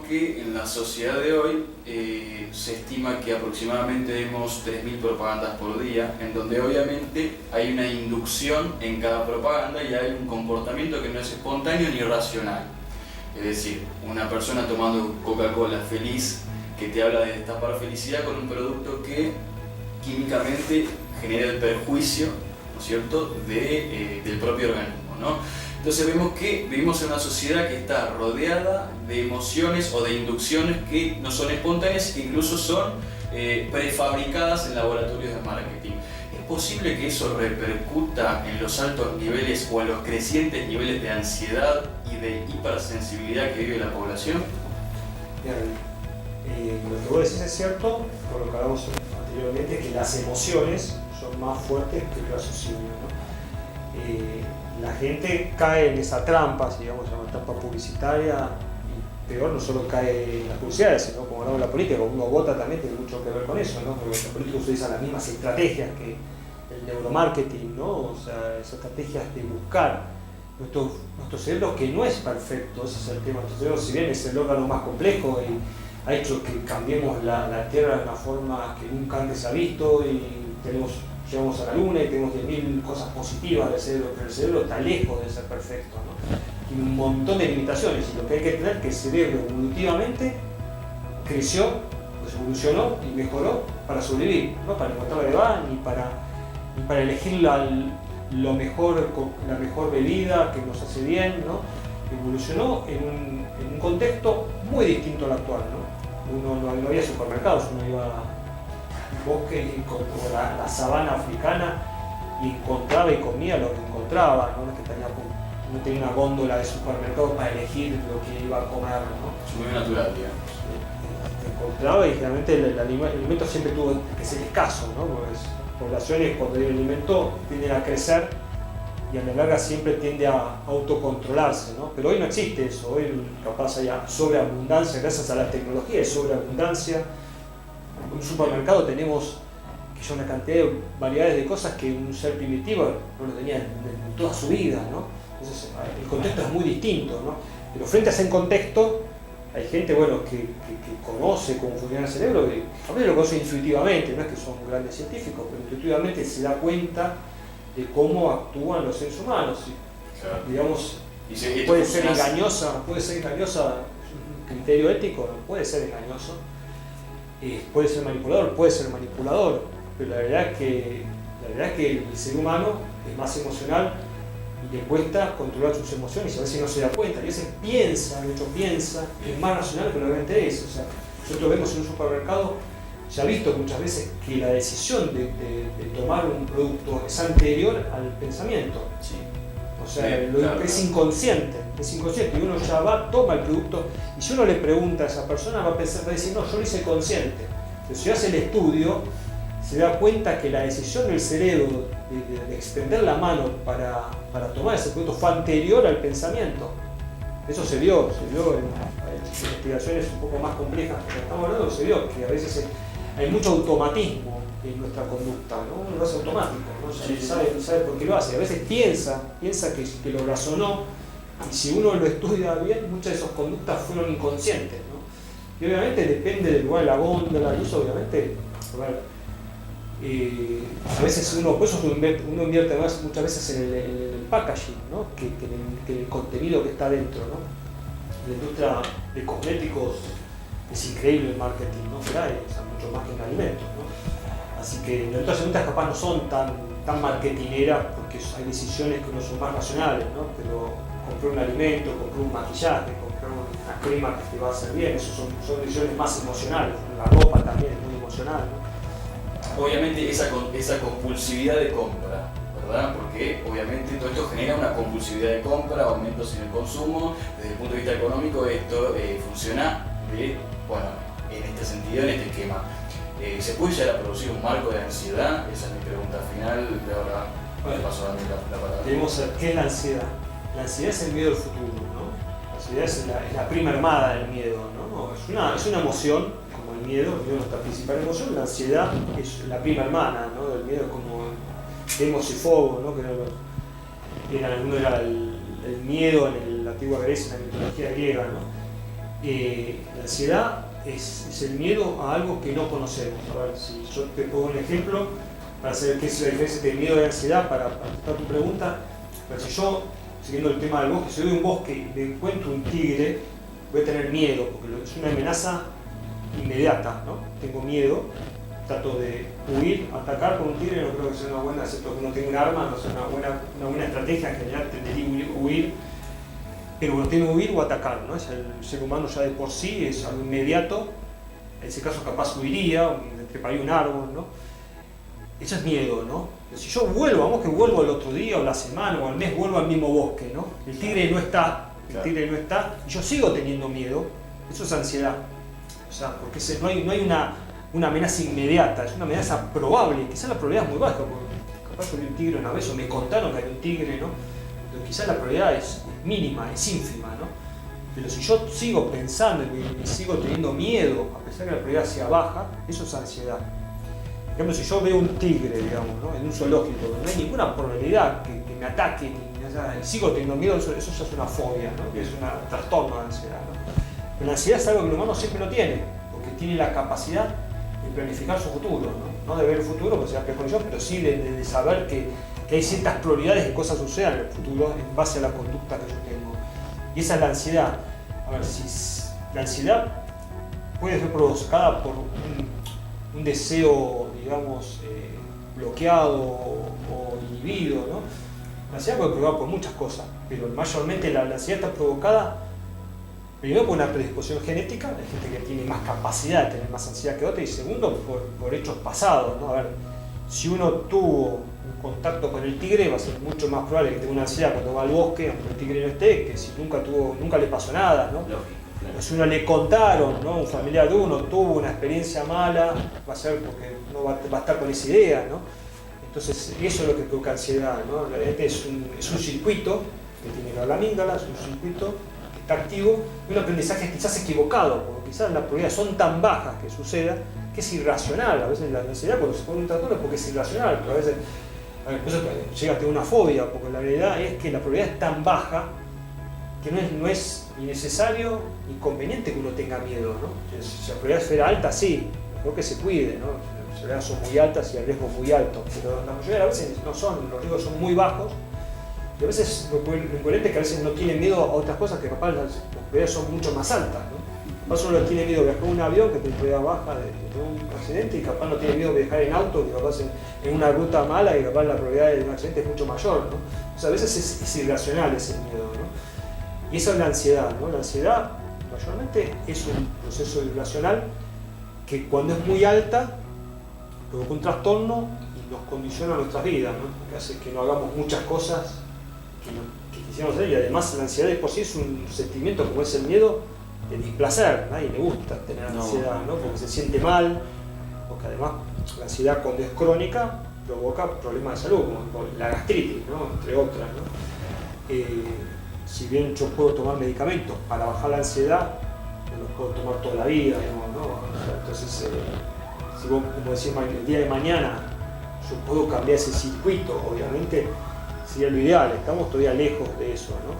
que en la sociedad de hoy se estima que aproximadamente vemos 3.000 propagandas por día, en donde obviamente hay una inducción en cada propaganda y hay un comportamiento que no es espontáneo ni racional. Es decir, una persona tomando Coca-Cola feliz que te habla de destapar felicidad con un producto que químicamente genera el perjuicio, ¿no es cierto?, del propio organismo, ¿no? Entonces vemos que vivimos en una sociedad que está rodeada de emociones o de inducciones que no son espontáneas, que incluso son prefabricadas en laboratorios de marketing. ¿Es posible que eso repercuta en los altos niveles o en los crecientes niveles de ansiedad y de hipersensibilidad que vive la población? Bien, lo que vos decís es cierto, por lo que hablamos anteriormente, que las emociones son más fuertes que el raciocinio, ¿no? La gente cae en esa trampa, si digamos, una trampa publicitaria, y peor, no solo cae en las publicidades, sino como hablamos de la política, como uno vota también tiene mucho que ver con eso, ¿no? Porque los políticos utilizan las mismas estrategias que el neuromarketing, ¿no? O sea, esas estrategias de buscar nuestro cerebro, que no es perfecto, ese es el tema. Nuestro cerebro, si bien es el órgano más complejo y ha hecho que cambiemos la Tierra de una forma que nunca antes se ha visto y llegamos a la Luna y tenemos 10.000 cosas positivas del cerebro, pero el cerebro está lejos de ser perfecto, ¿no? Tiene un montón de limitaciones y lo que hay que tener es que el cerebro evolutivamente creció, pues evolucionó y mejoró para sobrevivir, no para encontrar la edad ni para elegir la mejor bebida que nos hace bien, ¿no? Evolucionó en un contexto muy distinto al actual, ¿no? No había supermercados, uno iba bosque y como la sabana africana y encontraba y comía lo que encontraba, ¿no? No tenía una góndola de supermercado para elegir lo que iba a comer, ¿no? Es muy natural, digamos. Encontraba y generalmente el alimento siempre tuvo que ser escaso, ¿no? Porque las poblaciones, cuando hay alimento, tienden a crecer y a la larga siempre tiende a autocontrolarse, ¿no? Pero hoy no existe eso, hoy capaz hay sobreabundancia, gracias a la tecnología hay sobreabundancia. En un supermercado tenemos que una cantidad de variedades de cosas que un ser primitivo no lo tenía en toda su vida, ¿no? Entonces el contexto es muy distinto, ¿no? Pero frente a ese contexto hay gente, bueno, que conoce cómo funciona el cerebro, que a veces lo conoce intuitivamente, no es que son grandes científicos, pero intuitivamente se da cuenta de cómo actúan los seres humanos. Claro. Digamos, puede ser engañosa, un criterio ético, puede ser engañoso. Puede ser manipulador, pero la verdad es que el ser humano es más emocional y le cuesta controlar sus emociones y a veces no se da cuenta, y a veces piensa, es más racional que lo que realmente es. O sea, nosotros vemos en un supermercado, se ha visto muchas veces que la decisión de tomar un producto es anterior al pensamiento. Sí. O sea, es inconsciente, y uno ya va, toma el producto, y si uno le pregunta a esa persona va a decir, no, yo lo hice consciente. Pero si hace el estudio, se da cuenta que la decisión del cerebro de extender la mano para tomar ese producto fue anterior al pensamiento. Eso se vio en investigaciones un poco más complejas que estamos hablando, se vio que a veces hay mucho automatismo en nuestra conducta, ¿no? Uno lo hace automático, ¿no? Sabe por qué lo hace. A veces piensa que lo razonó, y si uno lo estudia bien, muchas de esas conductas fueron inconscientes, ¿no? Y obviamente depende del lugar de la góndola, y eso obviamente, a veces por eso uno invierte más muchas veces en el packaging, ¿no? que en el contenido que está dentro, ¿no? La industria de cosméticos es increíble el marketing, ¿no? Que hay, o sea, mucho más que en alimentos, ¿no? Así que las industrias capaz no son tan marketineras porque hay decisiones que no son más racionales, ¿no? Pero comprar un alimento, comprar un maquillaje, comprar una crema que te va a hacer bien, eso son decisiones más emocionales. La ropa también es muy emocional, ¿no? Obviamente esa compulsividad de compra, ¿verdad? Porque obviamente todo esto genera una compulsividad de compra, aumentos en el consumo. Desde el punto de vista económico esto funciona en este sentido, en este esquema. ¿Se puede llegar a producir un marco de ansiedad? Esa es mi pregunta final. De ahora paso a darle la palabra. ¿Qué es la ansiedad? La ansiedad es el miedo al futuro, ¿no? La ansiedad es la prima hermana del miedo, ¿no? Es una emoción. El miedo es nuestra principal emoción, la ansiedad es la prima hermana, ¿no? El miedo es como Demos y Fobo, ¿no? Uno era el miedo en la antigua Grecia, en la mitología griega, ¿no? La ansiedad es el miedo a algo que no conocemos. A ver, si yo te pongo un ejemplo para saber qué es la diferencia entre miedo y ansiedad, para contestar tu pregunta. Pero si yo, siguiendo el tema del bosque, si voy a un bosque y me encuentro un tigre, voy a tener miedo, porque es una amenaza inmediata, ¿no? Tengo miedo, trato de huir, atacar con un tigre, no creo que sea una buena, excepto que uno tenga un arma, no sea una buena estrategia, en general tendería a huir, pero bueno, tengo que huir o atacar, ¿no? El ser humano ya de por sí es algo inmediato, en ese caso capaz huiría, me treparía un árbol, ¿no? Eso es miedo, ¿no? Pero si yo vuelvo, vamos que vuelvo al otro día, o la semana, o al mes, vuelvo al mismo bosque, ¿no? El tigre no está, y yo sigo teniendo miedo, eso es ansiedad. O sea, porque no hay una amenaza inmediata, es una amenaza probable, quizás la probabilidad es muy baja, porque capaz yo vi un tigre una vez, o me contaron que hay un tigre, ¿no? Entonces quizás la probabilidad es mínima, es ínfima, ¿no? Pero si yo sigo pensando y sigo teniendo miedo, a pesar que la probabilidad sea baja, eso es ansiedad. Por ejemplo, si yo veo un tigre, digamos, ¿no? En un zoológico, no hay ninguna probabilidad que me ataque, y sigo teniendo miedo, eso ya es una fobia, ¿no? Que es un trastorno de ansiedad, ¿no? Pero la ansiedad es algo que el humano siempre lo tiene, porque tiene la capacidad de planificar su futuro, ¿no? No de ver el futuro, pues sea premonición, pero sí de saber que hay ciertas probabilidades de que cosas sucedan en el futuro en base a la conducta que yo tengo. Y esa es la ansiedad. A ver, si la ansiedad puede ser provocada por un deseo, digamos, bloqueado o inhibido, ¿no? La ansiedad puede provocar por muchas cosas, pero mayormente la ansiedad está provocada primero por una predisposición genética, hay gente que tiene más capacidad de tener más ansiedad que otra, y segundo por hechos pasados, ¿no? A ver, si uno tuvo un contacto con el tigre, va a ser mucho más probable que tenga una ansiedad cuando va al bosque, aunque el tigre no esté, que si nunca le pasó nada, ¿no? Lógico, claro. O si uno le contaron, ¿no? Un familiar de uno tuvo una experiencia mala, va a ser porque no va a estar con esa idea, ¿no? Entonces eso es lo que provoca ansiedad, ¿no? Realmente es un circuito que tiene que ver la amígdala, es un circuito que está activo, y un aprendizaje quizás equivocado, porque quizás las probabilidades son tan bajas que suceda que es irracional. A veces la ansiedad cuando se pone un trastorno es porque es irracional, pero a veces llega a tener una fobia, porque la realidad es que la probabilidad es tan baja que no es ni necesario ni conveniente que uno tenga miedo, ¿no? Si la probabilidad fuera alta, sí, mejor que se cuide, ¿no? Las probabilidades son muy altas y el riesgo es muy alto, pero la mayoría de las veces no son, los riesgos son muy bajos, y a veces lo incoherente es que a veces no tienen miedo a otras cosas que capaz las probabilidades son mucho más altas, ¿no? Capaz uno tiene miedo de viajar en un avión, que tiene probabilidad baja de un accidente, y capaz no tiene miedo de viajar en auto, que capaz en una ruta mala, que capaz la probabilidad de un accidente es mucho mayor, ¿no? O sea, a veces es irracional ese miedo, ¿no? Y eso es la ansiedad, ¿no? La ansiedad mayormente es un proceso irracional que cuando es muy alta provoca un trastorno y nos condiciona nuestras vidas, ¿no? Que hace que no hagamos muchas cosas que quisiéramos hacer, y además la ansiedad de por sí es un sentimiento como es el miedo de displacer. A nadie le gusta tener ansiedad, ¿no? Porque se siente mal, porque además la ansiedad cuando es crónica provoca problemas de salud, como la gastritis, ¿no? Entre otras, ¿no? Si bien yo puedo tomar medicamentos para bajar la ansiedad, no los puedo tomar toda la vida, ¿no? O sea, entonces, si vos, como decís, el día de mañana yo puedo cambiar ese circuito, obviamente sería lo ideal, estamos todavía lejos de eso, ¿no?